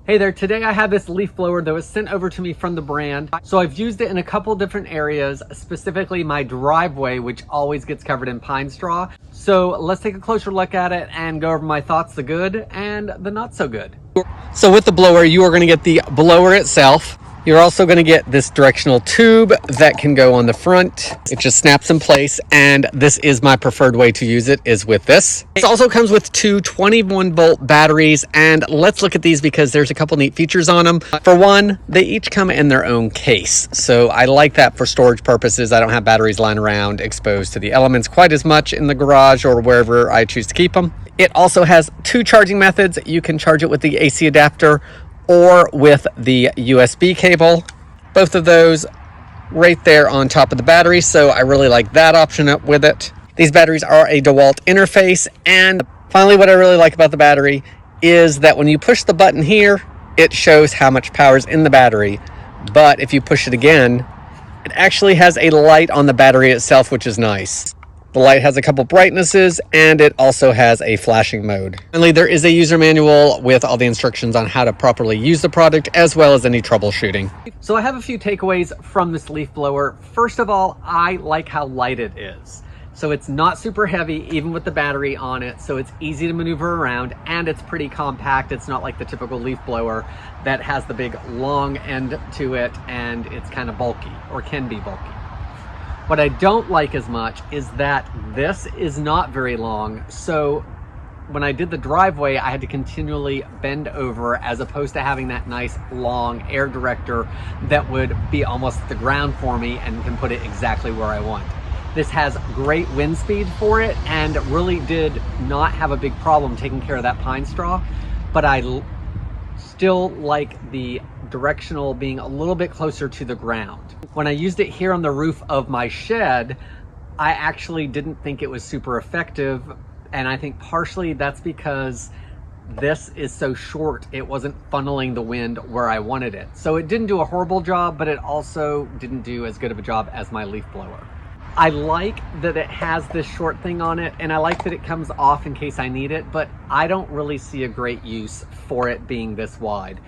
Hey there, today I have this leaf blower that was sent over to me from the brand. So I've used it in a couple different areas, specifically my driveway, which always gets covered in pine straw. So let's take a closer look at it and go over my thoughts, the good and the not so good. So with the blower, you are going to get the blower itself. You're also going to get this directional tube that can go on the front. It just snaps in place, and this is my preferred way to use it, is with this. It also comes with two 21-volt batteries, and let's look at these because there's a couple neat features on them. For one, they each come in their own case, so I like that for storage purposes. I don't have batteries lying around exposed to the elements quite as much in the garage or wherever I choose to keep them. It also has two charging methods. You can charge it with the AC adapter or with the USB cable. Both of those right there on top of the battery, so I really like that option up with it. These batteries are a DeWalt interface, and finally what I really like about the battery is that when you push the button here, it shows how much power is in the battery, but if you push it again, it actually has a light on the battery itself, which is nice. The light has a couple brightnesses, and it also has a flashing mode. Finally, there is a user manual with all the instructions on how to properly use the product, as well as any troubleshooting. So I have a few takeaways from this leaf blower. First of all, I like how light it is. So it's not super heavy, even with the battery on it, so it's easy to maneuver around, and it's pretty compact. It's not like the typical leaf blower that has the big long end to it, and it's kind of bulky, or can be bulky. What I don't like as much is that this is not very long, so when I did the driveway, I had to continually bend over as opposed to having that nice long air director that would be almost at the ground for me and can put it exactly where I want. This has great wind speed for it and really did not have a big problem taking care of that pine straw, but I still like the directional being a little bit closer to the ground. When I used it here on the roof of my shed, I actually didn't think it was super effective, and I think partially that's because this is so short, it wasn't funneling the wind where I wanted it. So it didn't do a horrible job, but it also didn't do as good of a job as my leaf blower. I like that it has this short thing on it, and I like that it comes off in case I need it, but I don't really see a great use for it being this wide.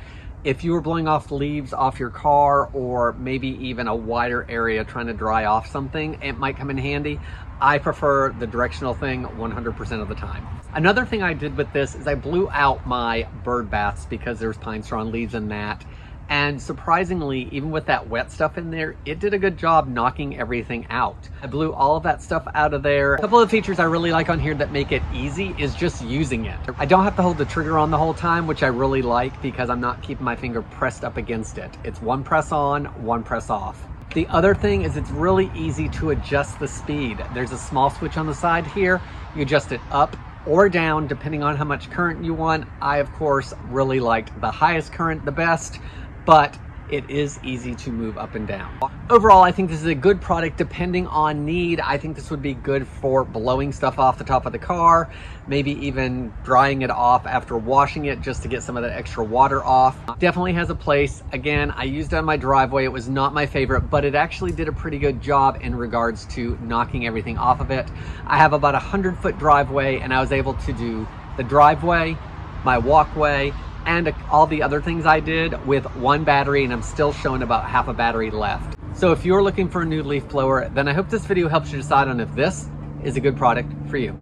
If you were blowing off leaves off your car, or maybe even a wider area trying to dry off something, it might come in handy. I prefer the directional thing 100% of the time. Another thing I did with this is I blew out my bird baths because there's pine straw and leaves in that. And surprisingly, even with that wet stuff in there, it did a good job knocking everything out. I blew all of that stuff out of there. A couple of features I really like on here that make it easy is just using it. I don't have to hold the trigger on the whole time, which I really like because I'm not keeping my finger pressed up against it. It's one press on, one press off. The other thing is it's really easy to adjust the speed. There's a small switch on the side here. You adjust it up or down depending on how much current you want. I, of course, really liked the highest current the best, but it is easy to move up and down. Overall, I think this is a good product depending on need. I think this would be good for blowing stuff off the top of the car, maybe even drying it off after washing it just to get some of that extra water off. Definitely has a place. Again, I used it on my driveway. It was not my favorite, but it actually did a pretty good job in regards to knocking everything off of it. I have about 100-foot driveway, and I was able to do the driveway, my walkway, and all the other things I did with one battery, and I'm still showing about half a battery left. So if you're looking for a new leaf blower, then I hope this video helps you decide on if this is a good product for you.